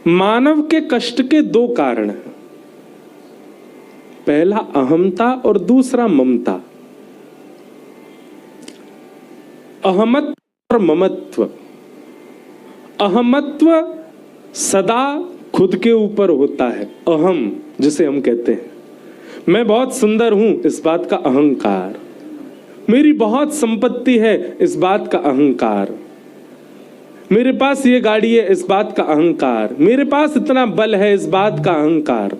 मानव के कष्ट के दो कारण हैं, पहला अहमता और दूसरा ममता। अहमत्व और ममत्व। अहमत्व सदा खुद के ऊपर होता है, अहम जिसे हम कहते हैं, मैं बहुत सुंदर हूं इस बात का अहंकार, मेरी बहुत संपत्ति है इस बात का अहंकार, मेरे पास ये गाड़ी है इस बात का अहंकार, मेरे पास इतना बल है इस बात का अहंकार।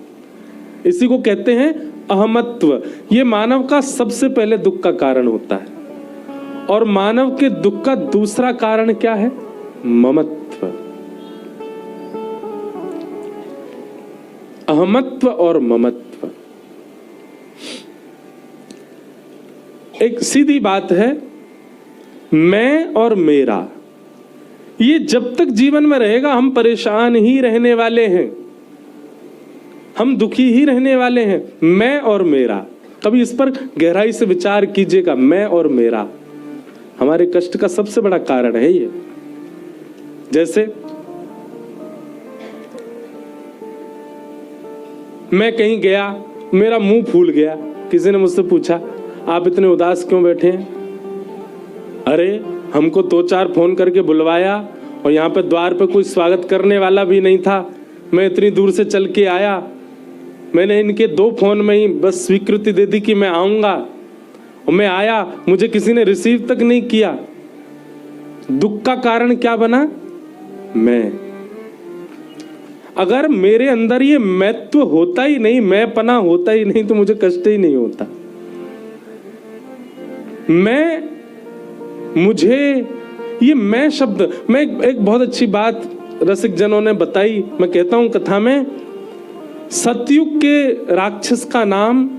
इसी को कहते हैं अहमत्व। ये मानव का सबसे पहले दुख का कारण होता है। और मानव के दुख का दूसरा कारण क्या है? ममत्व। अहमत्व और ममत्व। एक सीधी बात है, मैं और मेरा, ये जब तक जीवन में रहेगा हम परेशान ही रहने वाले हैं, हम दुखी ही रहने वाले हैं। मैं और मेरा, कभी इस पर गहराई से विचार कीजिएगा। मैं और मेरा हमारे कष्ट का सबसे बड़ा कारण है ये। जैसे मैं कहीं गया, मेरा मुंह फूल गया, किसी ने मुझसे पूछा आप इतने उदास क्यों बैठे हैं? अरे हमको 2-4 फोन करके बुलवाया और यहाँ पे द्वार पे कोई स्वागत करने वाला भी नहीं था, मैं इतनी दूर से चल के आया, मैंने इनके 2 फोन में ही बस स्वीकृति दे दी कि मैं आऊंगा, और मैं आया, मुझे किसी ने रिसीव तक नहीं किया। दुख का कारण क्या बना? मैं। अगर मेरे अंदर ये मैत्व होता ही नहीं, मैंपना होता ही नहीं, तो मुझे कष्ट ही नहीं होता। मैं, मुझे, ये मैं शब्द, मैं एक बहुत अच्छी बात रसिक जनों ने बताई, मैं कहता हूं कथा में, सतयुग के राक्षस का नाम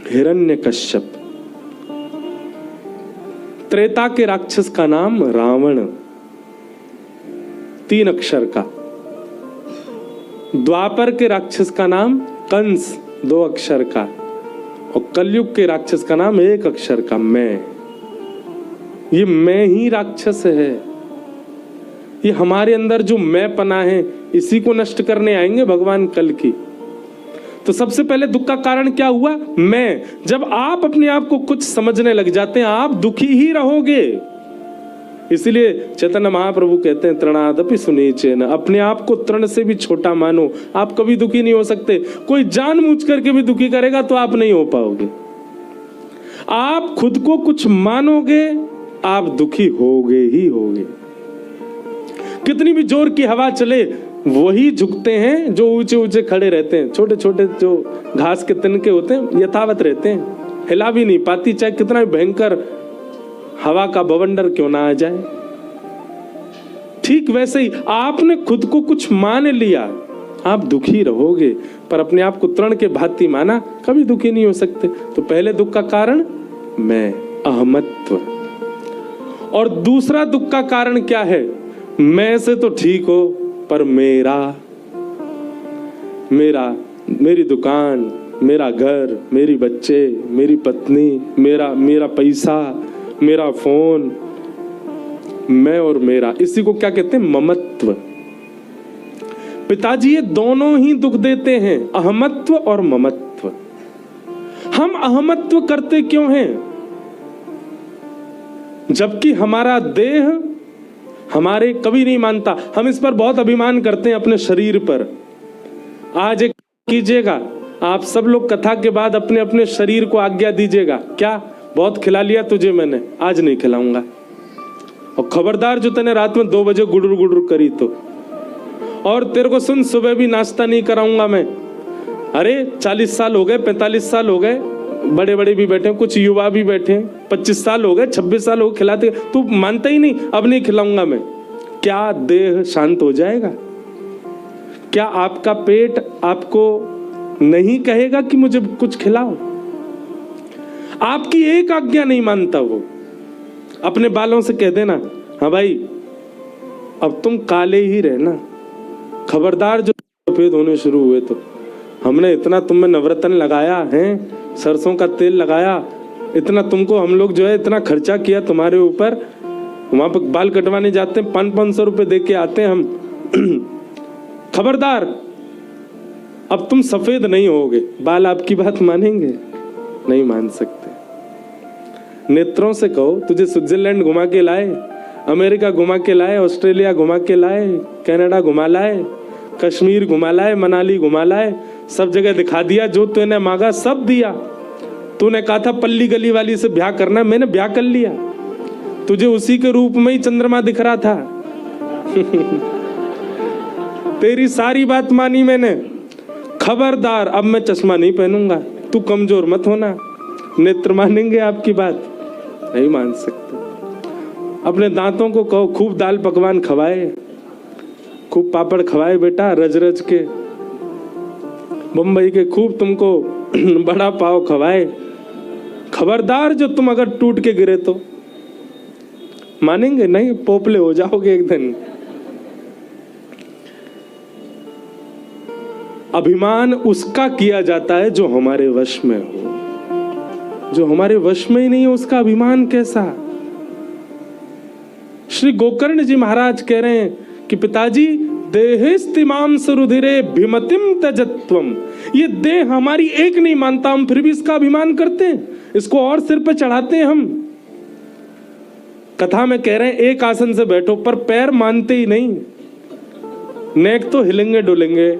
हिरण्यकश्यप, त्रेता के राक्षस का नाम रावण, 3 अक्षर का, द्वापर के राक्षस का नाम कंस, 2 अक्षर का, और कलयुग के राक्षस का नाम 1 अक्षर का, मैं। ये मैं ही राक्षस है। ये हमारे अंदर जो मैं पना है, इसी को नष्ट करने आएंगे भगवान कल की। तो सबसे पहले दुख का कारण क्या हुआ? मैं। जब आप अपने आप को कुछ समझने लग जाते हैं, आप दुखी ही रहोगे। इसलिए चैतन्य महाप्रभु कहते हैं तृणादपि सुनीचेन, अपने आप को तृण से भी छोटा मानो, आप कभी दुखी नहीं हो सकते। कोई जानबूझ करके भी दुखी करेगा तो आप नहीं हो पाओगे। आप खुद को कुछ मानोगे, आप दुखी होगे ही होगे। कितनी भी जोर की हवा चले, वही झुकते हैं जो ऊंचे ऊंचे खड़े रहते हैं। छोटे छोटे जो घास के तिनके होते हैं यथावत रहते हैं, हिला भी नहीं पाती, चाहे कितना भी भयंकर हवा का बवंडर क्यों ना आ जाए। ठीक वैसे ही आपने खुद को कुछ मान लिया, आप दुखी रहोगे, पर अपने आप को तृण के भांति माना, कभी दुखी नहीं हो सकते। तो पहले दुख का कारण मैं, अहमत्व। और दूसरा दुख का कारण क्या है? मैं से तो ठीक हो, पर मेरा, मेरी दुकान, मेरा घर, मेरी बच्चे, मेरी पत्नी, मेरा पैसा, मेरा फोन, मैं और मेरा, इसी को क्या कहते हैं? ममत्व। पिताजी ये दोनों ही दुख देते हैं, अहमत्व और ममत्व। हम अहमत्व करते क्यों हैं? जबकि हमारा देह हमारे कभी नहीं मानता। हम इस पर बहुत अभिमान करते हैं अपने शरीर पर। आज एक कीजिएगा, आप सब लोग कथा के बाद अपने अपने शरीर को आज्ञा दीजिएगा, क्या बहुत खिला लिया तुझे मैंने, आज नहीं खिलाऊंगा। और खबरदार जो तूने रात में 2 बजे गुडुर गुडुर करी तो, और तेरे को सुन सुबह भी नाश्ता नहीं कराऊंगा मैं। अरे 40 साल हो गए, 45 साल हो गए, बड़े बड़े भी बैठे हैं, कुछ युवा भी बैठे हैं, 25 साल हो गए, 26 साल हो गए, खिलाते, तू मानता ही नहीं, अब नहीं खिलाऊंगा मैं। क्या देह शांत हो जाएगा? क्या आपका पेट आपको नहीं कहेगा कि मुझे कुछ खिलाओ? आपकी एक आज्ञा नहीं मानता वो। अपने बालों से कह देना, हाँ भाई अब तुम काले ही रहना, खबरदार जो सफेद होने शुरू हुए तो हमने इतना तुम में नवरत्न लगाया है, सरसों का तेल लगाया, इतना तुमको हम लोग जो है इतना खर्चा किया तुम्हारे ऊपर। वहां पर बाल कटवाने जाते हैं, 500-500 रुपए दे के आते हैं हम, खबरदार, अब तुम सफेद नहीं होगे। बाल आपकी बात मानेंगे? नहीं मान सकते। नेत्रों से कहो तुझे स्विट्जरलैंड घुमा के लाए, अमेरिका घुमा के लाए, ऑस्ट्रेलिया घुमा के लाए, कनाडा घुमा लाए, कश्मीर घुमा लाए, मनाली घुमा लाए, सब जगह दिखा दिया, जो तूने मांगा सब दिया। तूने कहा था पल्ली गली वाली से ब्याह करना, मैंने ब्याह कर लिया। तुझे उसी के रूप में ही चंद्रमा दिख रहा था। तेरी सारी बात मानी मैंने। खबरदार, अब मैं चश्मा नहीं पहनूंगा, तू कमजोर मत होना। नेत्र मानेंगे आपकी बात? नहीं मान सकते। अपने दांतों को कहो खूब दाल पकवान खवाए, खूब पापड़ खवाए बेटा, रज रज के मुंबई के खूब तुमको बड़ा पाव खवाए। खबरदार, जो तुम अगर टूट के गिरे तो मानेंगे नहीं, पोपले हो जाओगे एक दिन। अभिमान उसका किया जाता है जो हमारे वश में हो। जो हमारे वश में ही नहीं हो उसका अभिमान कैसा? श्री गोकर्ण जी महाराज कह रहे हैं कि पिताजी, देहेस्तिमाम सुरुधिरे भिमतिम तजत्वम। ये देह हमारी एक नहीं मानता, हम फिर भी इसका अभिमान करते हैं, इसको और सिर पे चढ़ाते हैं। हम कथा में कह रहे हैं एक आसन से बैठो, पर पैर मानते ही नहीं। नेक तो हिलेंगे डुलेंगे,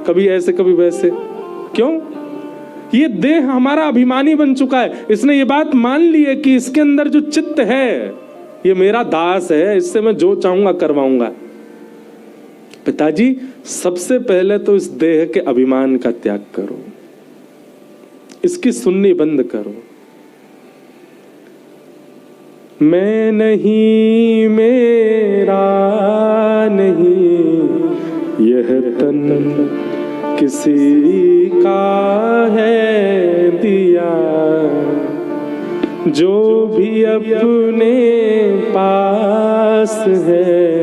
कभी ऐसे कभी वैसे। क्यों? ये देह हमारा अभिमानी बन चुका है। इसने ये बात मान ली है कि इसके अंदर जो चित्त है ये मेरा दास है, इससे मैं जो चाहूंगा करवाऊंगा। पिताजी, सबसे पहले तो इस देह के अभिमान का त्याग करो, इसकी सुननी बंद करो। मैं नहीं, मेरा नहीं, यह तन किसी का है दिया। जो भी अपने पास है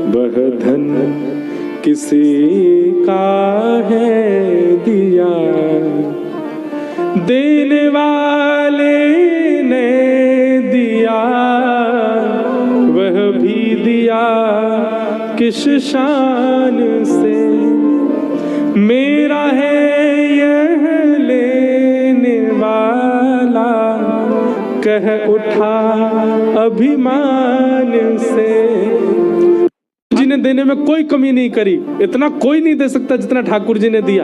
वह धन किसी का है दिया। देने वाले ने दिया, वह भी दिया किस शान से। मेरा है यह लेने वाला, कह उठा अभिमान से। जिन्हें देने में कोई कमी नहीं करी, इतना कोई नहीं दे सकता जितना ठाकुर जी ने दिया।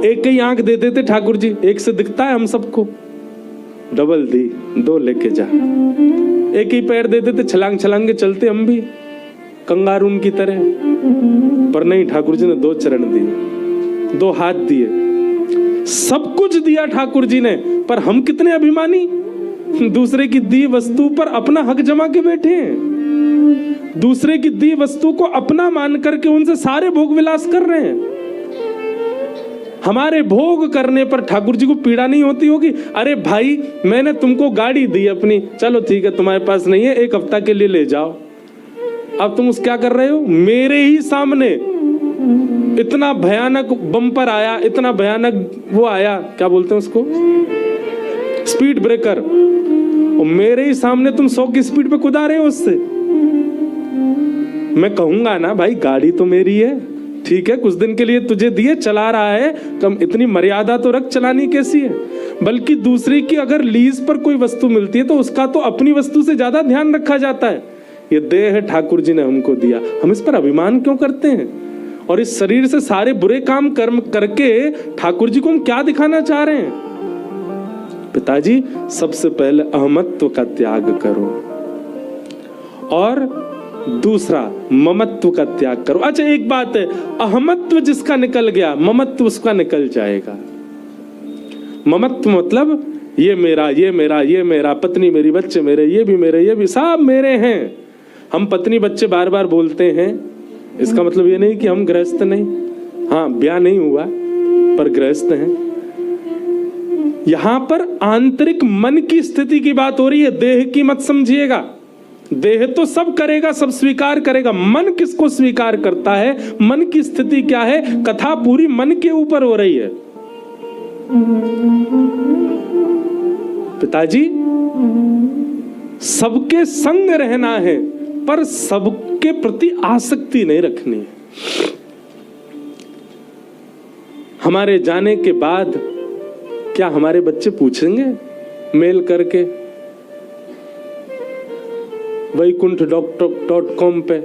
एक ही आंख दे देते ठाकुर जी, एक से दिखता है हम सबको, डबल दी, दो लेके जा। एक ही पैर दे देते, छलांग छलांग के चलते हम भी कंगारून की तरह, पर नहीं, ठाकुर जी ने दो चरण दिए, दो हाथ दिए, सब कुछ दिया ठाकुर जी ने। पर हम कितने अभिमानी, दूसरे की दी वस्तु पर अपना हक जमा के बैठे हैं, दूसरे की दी वस्तु को अपना मान करके उनसे सारे भोग विलास कर रहे हैं। हमारे भोग करने पर ठाकुर जी को पीड़ा नहीं होती होगी? अरे भाई, मैंने तुमको गाड़ी दी अपनी, चलो ठीक है, तुम्हारे पास नहीं है, एक हफ्ता के लिए ले जाओ। अब तुम उस क्या कर रहे हो? मेरे ही सामने इतना भयानक बम्पर आया, इतना भयानक वो आया, क्या बोलते हैं उसको, स्पीड ब्रेकर, और मेरे ही सामने तुम 100 की स्पीड पे कूदा रहे हो उससे। मैं कहूंगा ना भाई, गाड़ी तो मेरी है, ठीक है, कुछ दिन के लिए तुझे दिए, चला रहा है, कम इतनी मर्यादा तो रख, चलानी कैसी है। बल्कि दूसरे की अगर लीज पर कोई वस्तु मिलती है तो उसका तो अपनी वस्तु से ज्यादा ध्यान रखा जाता है। ये देह ठाकुर जी ने हमको दिया, हम इस पर अभिमान क्यों करते हैं? और इस शरीर से सारे बुरे काम कर्म करके ठाकुर जी को हम क्या दिखाना चाह रहे हैं? पिताजी, सबसे पहले अहमत्व का त्याग करो, और दूसरा ममत्व का त्याग करो। अच्छा, एक बात है, अहमत्व जिसका निकल गया, ममत्व उसका निकल जाएगा। ममत्व मतलब ये मेरा, ये मेरा, ये मेरा, पत्नी मेरी, बच्चे मेरे, ये भी मेरे, ये भी सब मेरे हैं। हम पत्नी बच्चे बार बार बोलते हैं, इसका मतलब ये नहीं कि हम गृहस्थ नहीं, हाँ ब्याह नहीं हुआ पर गृहस्थ हैं। यहां पर आंतरिक मन की स्थिति की बात हो रही है, देह की मत समझिएगा। देह तो सब करेगा, सब स्वीकार करेगा, मन किसको स्वीकार करता है, मन की स्थिति क्या है? कथा पूरी मन के ऊपर हो रही है। पिताजी, सबके संग रहना है, पर सब के प्रति आसक्ति नहीं रखनी है। हमारे जाने के बाद क्या हमारे बच्चे पूछेंगे मेल करके वैकुंठ.com पे